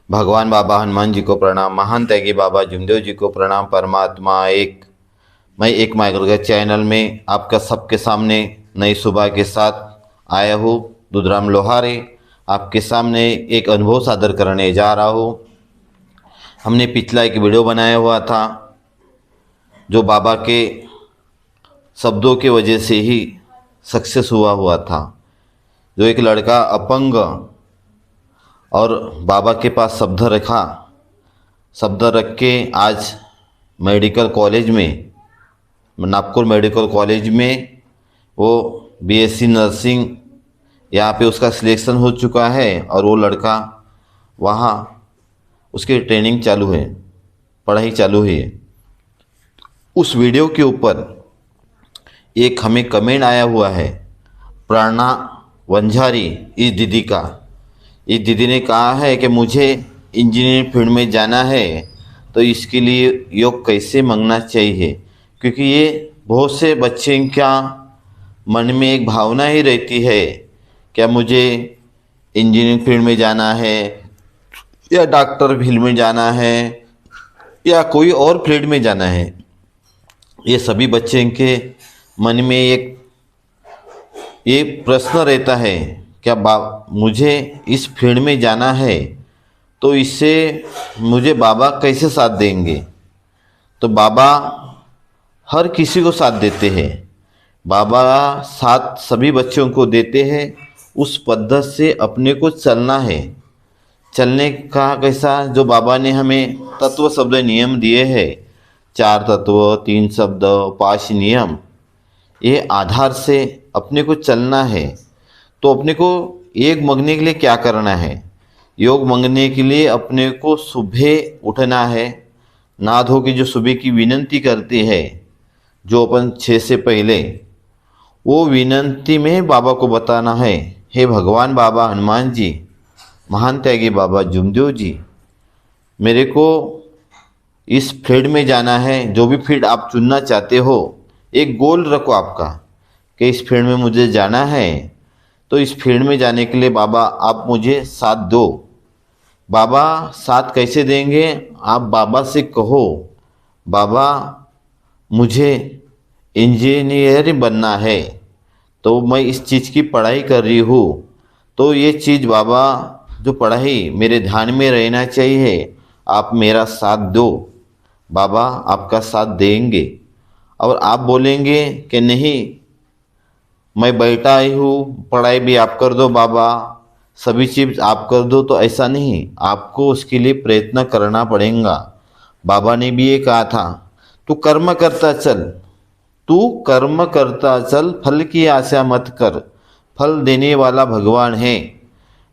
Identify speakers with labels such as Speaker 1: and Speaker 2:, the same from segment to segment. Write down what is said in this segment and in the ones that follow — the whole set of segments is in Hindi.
Speaker 1: भगवान बाबा हनुमान जी को प्रणाम, महान त्यागी बाबा जुमदेव जी को प्रणाम। परमात्मा एक, मैं एक माइक्रोवेव चैनल में आपका सबके सामने नई सुबह के साथ आया हूँ। दुधराम लोहारे आपके सामने एक अनुभव सादर करने जा रहा हूँ। हमने पिछला एक वीडियो बनाया हुआ था जो बाबा के शब्दों की वजह से ही सक्सेस हुआ था। जो एक लड़का अपंग और बाबा के पास शब्द रख के आज मेडिकल कॉलेज में, नागपुर मेडिकल कॉलेज में वो बीएससी नर्सिंग यहाँ पे उसका सिलेक्शन हो चुका है और वो लड़का वहाँ उसकी ट्रेनिंग चालू है, पढ़ाई चालू है। उस वीडियो के ऊपर एक हमें कमेंट आया हुआ है, प्रेरणा वंजारी इस दीदी का। इस दीदी ने कहा है कि मुझे इंजीनियरिंग फील्ड में जाना है तो इसके लिए योग कैसे मांगना चाहिए, क्योंकि ये बहुत से बच्चे क्या मन में एक भावना ही रहती है, क्या मुझे इंजीनियरिंग फील्ड में जाना है या डॉक्टर फील्ड में जाना है या कोई और फील्ड में जाना है। ये सभी बच्चे के मन में ये प्रश्न रहता है, क्या मुझे इस फील्ड में जाना है तो इससे मुझे बाबा कैसे साथ देंगे। तो बाबा हर किसी को साथ देते हैं, बाबा साथ सभी बच्चों को देते हैं। उस पद्धत से अपने को चलना है। चलने का कैसा, जो बाबा ने हमें तत्व शब्द नियम दिए हैं, 4 तत्व, 3 शब्द, 5 नियम, ये आधार से अपने को चलना है। तो अपने को योग मांगने के लिए क्या करना है? योग मांगने के लिए अपने को सुबह उठना है, नहा धो के जो सुबह की विनंती करती है, जो अपन 6 से पहले, वो विनंती में बाबा को बताना है, हे भगवान बाबा हनुमान जी, महान त्यागी बाबा जुमदेव जी, मेरे को इस फील्ड में जाना है। जो भी फील्ड आप चुनना चाहते हो, एक गोल रखो आपका कि इस फील्ड में मुझे जाना है, तो इस फील्ड में जाने के लिए बाबा आप मुझे साथ दो। बाबा साथ कैसे देंगे? आप बाबा से कहो, बाबा मुझे इंजीनियर बनना है, तो मैं इस चीज़ की पढ़ाई कर रही हूँ, तो ये चीज़ बाबा जो पढ़ाई मेरे ध्यान में रहना चाहिए, आप मेरा साथ दो। बाबा आपका साथ देंगे। और आप बोलेंगे कि नहीं, मैं बैठा ही हूँ, पढ़ाई भी आप कर दो बाबा, सभी चीज़ आप कर दो, तो ऐसा नहीं, आपको उसके लिए प्रयत्न करना पड़ेगा। बाबा ने भी ये कहा था, तू कर्म करता चल, तू कर्म करता चल, फल की आशा मत कर, फल देने वाला भगवान है।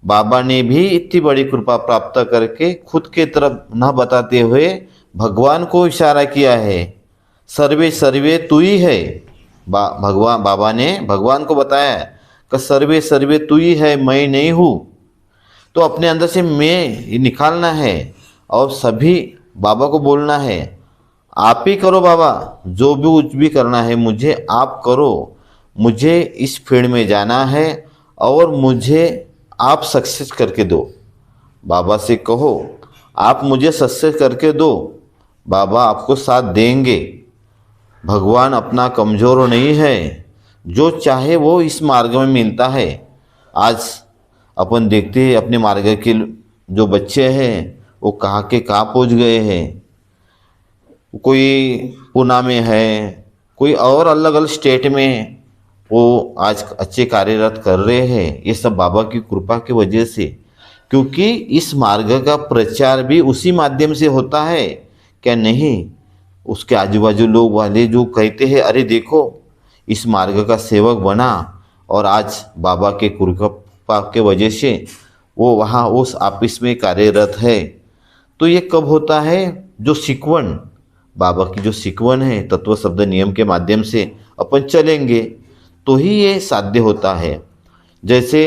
Speaker 1: बाबा ने भी इतनी बड़ी कृपा प्राप्त करके खुद के तरफ न बताते हुए भगवान को इशारा किया है, सर्वे सर्वे तू ही है। भगवान बाबा ने भगवान को बताया कि सर्वे सर्वे तू ही है, मैं नहीं हूँ। तो अपने अंदर से मैं निकालना है और सभी बाबा को बोलना है, आप ही करो बाबा, जो भी कुछ भी करना है मुझे आप करो, मुझे इस फील्ड में जाना है और मुझे आप सक्सेस करके दो। बाबा से कहो, आप मुझे सक्सेस करके दो, बाबा आपको साथ देंगे। भगवान अपना कमज़ोर नहीं है, जो चाहे वो इस मार्ग में मिलता है। आज अपन देखते हैं अपने मार्ग के जो बच्चे हैं वो कहाँ के कहाँ पहुँच गए हैं। कोई पुणे में है, कोई और अलग अलग स्टेट में वो आज अच्छे कार्यरत कर रहे हैं। ये सब बाबा की कृपा की वजह से, क्योंकि इस मार्ग का प्रचार भी उसी माध्यम से होता है, क्या नहीं? उसके आजू बाजू लोग वाले जो कहते हैं, अरे देखो इस मार्ग का सेवक बना और आज बाबा के कृपा के वजह से वो वहाँ उस ऑफिस में कार्यरत है। तो ये कब होता है? जो सिकवन, बाबा की जो सिकवन है, तत्व शब्द नियम के माध्यम से अपन चलेंगे तो ही ये साध्य होता है। जैसे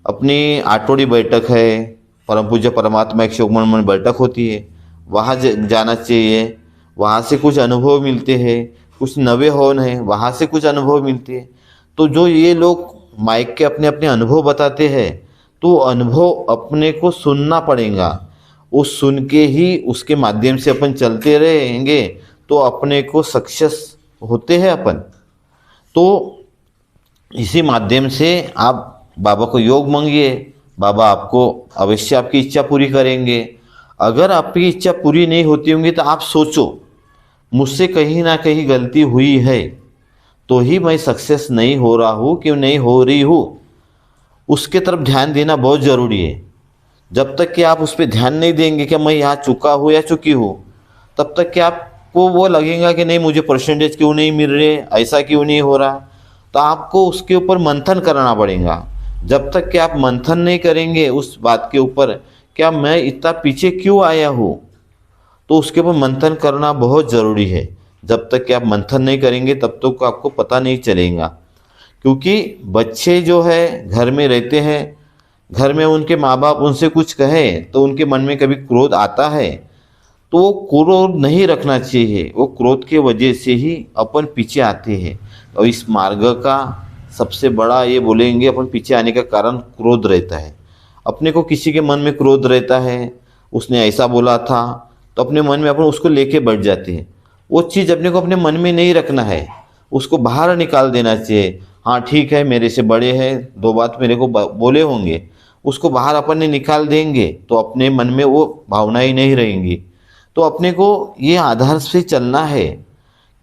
Speaker 1: अपनी आठवड़ी बैठक है, परम पूज्य परमात्मा एक शोकमन बैठक होती है, वहाँ जाना चाहिए, वहाँ से कुछ अनुभव मिलते हैं, कुछ नवे होन है, वहाँ से कुछ अनुभव मिलते हैं। तो जो ये लोग माइक के अपने अपने अनुभव बताते हैं, तो अनुभव अपने को सुनना पड़ेगा। उस सुन के ही उसके माध्यम से अपन चलते रहेंगे तो अपने को सक्सेस होते हैं अपन। तो इसी माध्यम से आप बाबा को योग मांगिए, बाबा आपको अवश्य आपकी इच्छा पूरी करेंगे। अगर आपकी इच्छा पूरी नहीं होती होंगी तो आप सोचो, मुझसे कहीं ना कहीं गलती हुई है तो ही मैं सक्सेस नहीं हो रहा हूँ, क्यों नहीं हो रही हूँ। उसके तरफ ध्यान देना बहुत ज़रूरी है। जब तक कि आप उस पर ध्यान नहीं देंगे कि मैं यहाँ चुका हूँ या चुकी हूँ, तब तक कि आपको वो लगेगा कि नहीं मुझे परसेंटेज क्यों नहीं मिल रहे, ऐसा क्यों नहीं हो रहा। तो आपको उसके ऊपर मंथन करना पड़ेगा। जब तक कि आप मंथन नहीं करेंगे उस बात के ऊपर, क्या मैं इतना पीछे क्यों आया हूँ, तो उसके ऊपर मंथन करना बहुत ज़रूरी है। जब तक कि आप मंथन नहीं करेंगे तब तक आपको पता नहीं चलेगा। क्योंकि बच्चे जो है घर में रहते हैं, घर में उनके माँ बाप उनसे कुछ कहें तो उनके मन में कभी क्रोध आता है, तो वो क्रोध नहीं रखना चाहिए। वो क्रोध के वजह से ही अपन पीछे आते हैं। और इस मार्ग का सबसे बड़ा ये बोलेंगे अपन पीछे आने का कारण क्रोध रहता है। अपने को किसी के मन में क्रोध रहता है, उसने ऐसा बोला था, तो अपने मन में अपन उसको लेके बैठ जाते हैं। वो चीज़ अपने को अपने मन में नहीं रखना है, उसको बाहर निकाल देना चाहिए। हाँ ठीक है, मेरे से बड़े हैं, दो बात मेरे को बोले होंगे, उसको बाहर अपन ने निकाल देंगे तो अपने मन में वो भावनाएं नहीं रहेंगी। तो अपने को ये आधार से चलना है,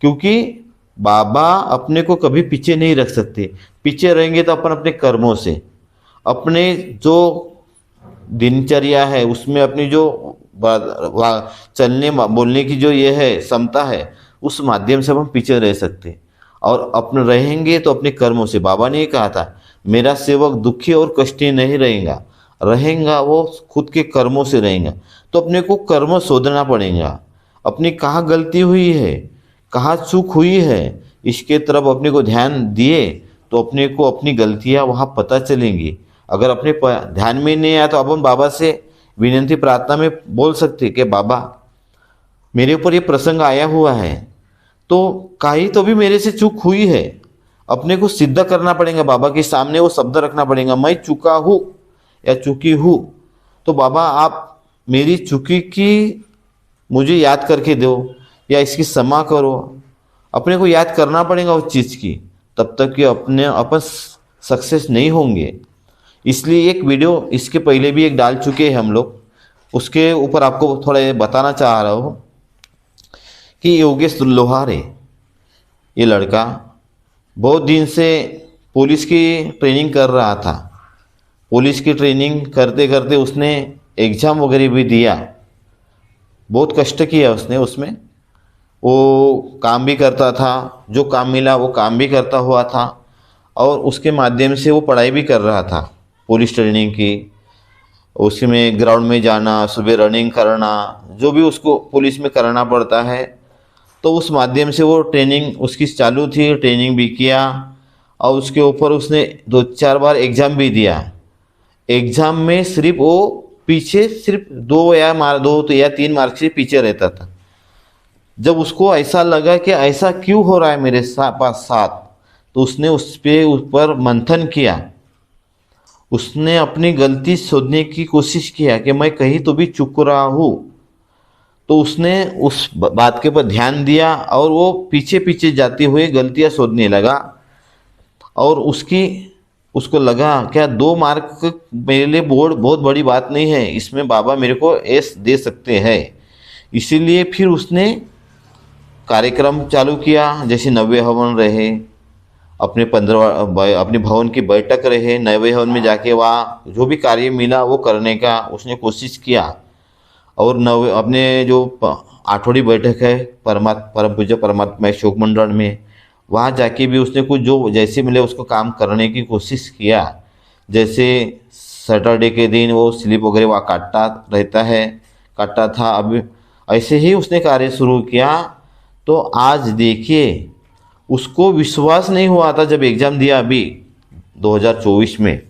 Speaker 1: क्योंकि बाबा अपने को कभी पीछे नहीं रख सकते। पीछे रहेंगे तो अपन अपने कर्मों से, अपने जो दिनचर्या है उसमें अपनी जो चलने बोलने की जो ये है क्षमता है, उस माध्यम से हम पीछे रह सकते। और अपने रहेंगे तो अपने कर्मों से। बाबा ने कहा था मेरा सेवक दुखी और कष्टी नहीं रहेगा वो खुद के कर्मों से रहेगा। तो अपने को कर्म शोधना पड़ेगा, अपनी कहाँ गलती हुई है, कहाँ चूक हुई है, इसके तरफ अपने को ध्यान दिए तो अपने को अपनी गलतियाँ वहाँ पता चलेंगी। अगर अपने ध्यान में नहीं आया तो अपन बाबा से विनती प्रार्थना में बोल सकते कि बाबा मेरे ऊपर ये प्रसंग आया हुआ है, तो कहीं तो भी मेरे से चूक हुई है। अपने को सिद्ध करना पड़ेगा, बाबा के सामने वो शब्द रखना पड़ेगा, मैं चुका हूँ या चुकी हूँ। तो बाबा आप मेरी चुकी की मुझे याद करके दो या इसकी क्षमा करो। अपने को याद करना पड़ेगा उस चीज़ की, तब तक कि अपन सक्सेस नहीं होंगे। इसलिए एक वीडियो इसके पहले भी एक डाल चुके हैं हम लोग, उसके ऊपर आपको थोड़ा ये बताना चाह रहा हूँ कि योगेश लोहार है, ये लड़का बहुत दिन से पुलिस की ट्रेनिंग कर रहा था। पुलिस की ट्रेनिंग करते करते उसने एग्ज़ाम वगैरह भी दिया, बहुत कष्ट किया उसने उसमें। वो काम भी करता था, जो काम मिला वो काम भी करता हुआ था, और उसके माध्यम से वो पढ़ाई भी कर रहा था पुलिस ट्रेनिंग की। उसमें ग्राउंड में जाना, सुबह रनिंग करना, जो भी उसको पुलिस में करना पड़ता है, तो उस माध्यम से वो ट्रेनिंग उसकी चालू थी, ट्रेनिंग भी किया। और उसके ऊपर उसने 2-4 बार एग्ज़ाम भी दिया। एग्ज़ाम में सिर्फ वो पीछे सिर्फ 2 या 3 मार्क्स से पीछे रहता था। जब उसको ऐसा लगा कि ऐसा क्यों हो रहा है मेरे साथ, तो उसने उस पर ऊपर मंथन किया। उसने अपनी गलती शोधने की कोशिश किया कि मैं कहीं तो भी चूक रहा हूँ। तो उसने उस बात के ऊपर ध्यान दिया और वो पीछे पीछे जाते हुए गलतियाँ शोधने लगा। और उसको लगा क्या 2 मार्क मेरे लिए बोर्ड बहुत बड़ी बात नहीं है, इसमें बाबा मेरे को एस दे सकते हैं। इसीलिए फिर उसने कार्यक्रम चालू किया, जैसे नवे हवन रहे, अपने भवन की बैठक रहे, नवे हवन में जाके वहाँ जो भी कार्य मिला वो करने का उसने कोशिश किया। और अपने जो 8वीं बैठक है परम पूज्य परमात्मा शोक मंडल में, वहाँ जाके भी उसने कुछ जो जैसे मिले उसको काम करने की कोशिश किया। जैसे सैटरडे के दिन वो स्लिप वगैरह वहाँ काटता था। अब ऐसे ही उसने कार्य शुरू किया। तो आज देखिए, उसको विश्वास नहीं हुआ था जब एग्ज़ाम दिया अभी 2024 में।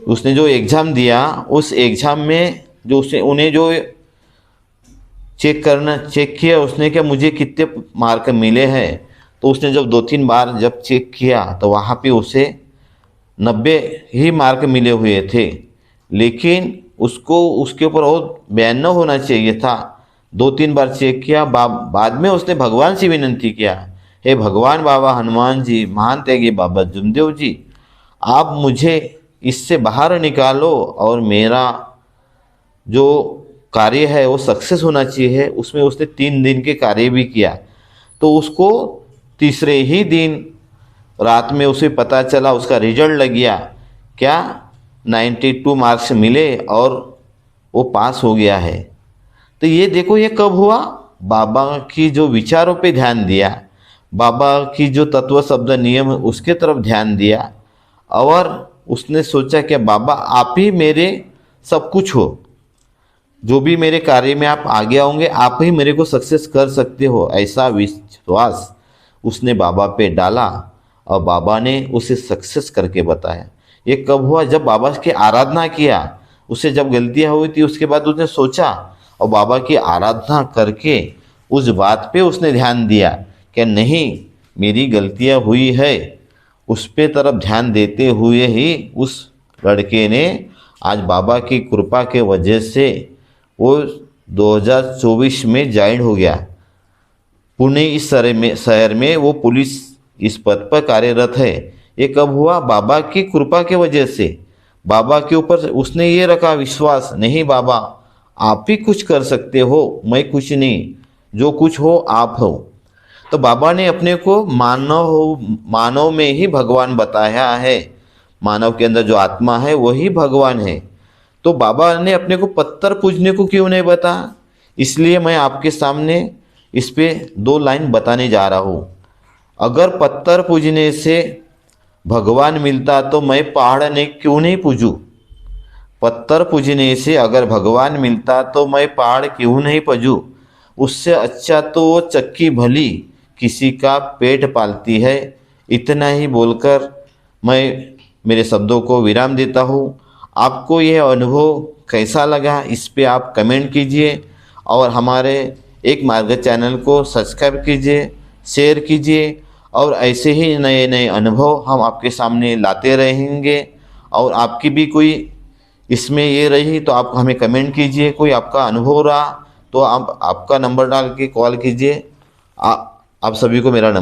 Speaker 1: उसने जो एग्ज़ाम दिया, उस एग्ज़ाम में जो उन्हें जो चेक किया उसने, क्या मुझे कितने मार्क मिले हैं। तो उसने जब 2-3 बार जब चेक किया तो वहाँ पे उसे 90 ही मार्क मिले हुए थे, लेकिन उसको उसके ऊपर और 92 होना चाहिए था। 2-3 बार चेक किया, बाद में उसने भगवान से विनती किया, हे भगवान बाबा हनुमान जी, महान त्यागी बाबा जुमदेव जी, आप मुझे इससे बाहर निकालो और मेरा जो कार्य है वो सक्सेस होना चाहिए। उसमें उसने 3 दिन के कार्य भी किया। तो उसको तीसरे ही दिन रात में उसे पता चला, उसका रिजल्ट लग गया, क्या 92 मार्क्स मिले और वो पास हो गया है। तो ये देखो ये कब हुआ, बाबा की जो विचारों पे ध्यान दिया, बाबा की जो तत्व शब्द नियम उसके तरफ ध्यान दिया, और उसने सोचा कि बाबा आप ही मेरे सब कुछ हो, जो भी मेरे कार्य में आप आगे आओगे आप ही मेरे को सक्सेस कर सकते हो, ऐसा विश्वास उसने बाबा पे डाला और बाबा ने उसे सक्सेस करके बताया। ये कब हुआ, जब बाबा की आराधना किया। उसे जब गलतियां हुई थी उसके बाद उसने सोचा और बाबा की आराधना करके उस बात पे उसने ध्यान दिया कि नहीं मेरी गलतियां हुई है, उस पे तरफ ध्यान देते हुए ही उस लड़के ने आज बाबा की कृपा के वजह से वो 2024 में ज्वाइन हो गया। पुणे इस शहर में वो पुलिस इस पद पर कार्यरत है। ये कब हुआ, बाबा की कृपा के वजह से। बाबा के ऊपर उसने ये रखा विश्वास, नहीं बाबा आप ही कुछ कर सकते हो, मैं कुछ नहीं, जो कुछ हो आप हो। तो बाबा ने अपने को मानव में ही भगवान बताया है, मानव के अंदर जो आत्मा है वही भगवान है। तो बाबा ने अपने को पत्थर पूजने को क्यों नहीं बताया, इसलिए मैं आपके सामने इस पे 2 लाइन बताने जा रहा हूँ। अगर पत्थर पूजने से भगवान मिलता तो मैं पहाड़ ने क्यों नहीं पूजूं। पत्थर पूजने से अगर भगवान मिलता तो मैं पहाड़ क्यों नहीं पूजूं। उससे अच्छा तो वो चक्की भली किसी का पेट पालती है। इतना ही बोलकर मैं मेरे शब्दों को विराम देता हूँ। आपको यह अनुभव कैसा लगा इस पे आप कमेंट कीजिए और हमारे एक मार्ग चैनल को सब्सक्राइब कीजिए, शेयर कीजिए, और ऐसे ही नए नए अनुभव हम आपके सामने लाते रहेंगे। और आपकी भी कोई इसमें ये रही तो आप हमें कमेंट कीजिए, कोई आपका अनुभव रहा तो आप आपका नंबर डाल के कॉल कीजिए। आप सभी को मेरा नमस्कार।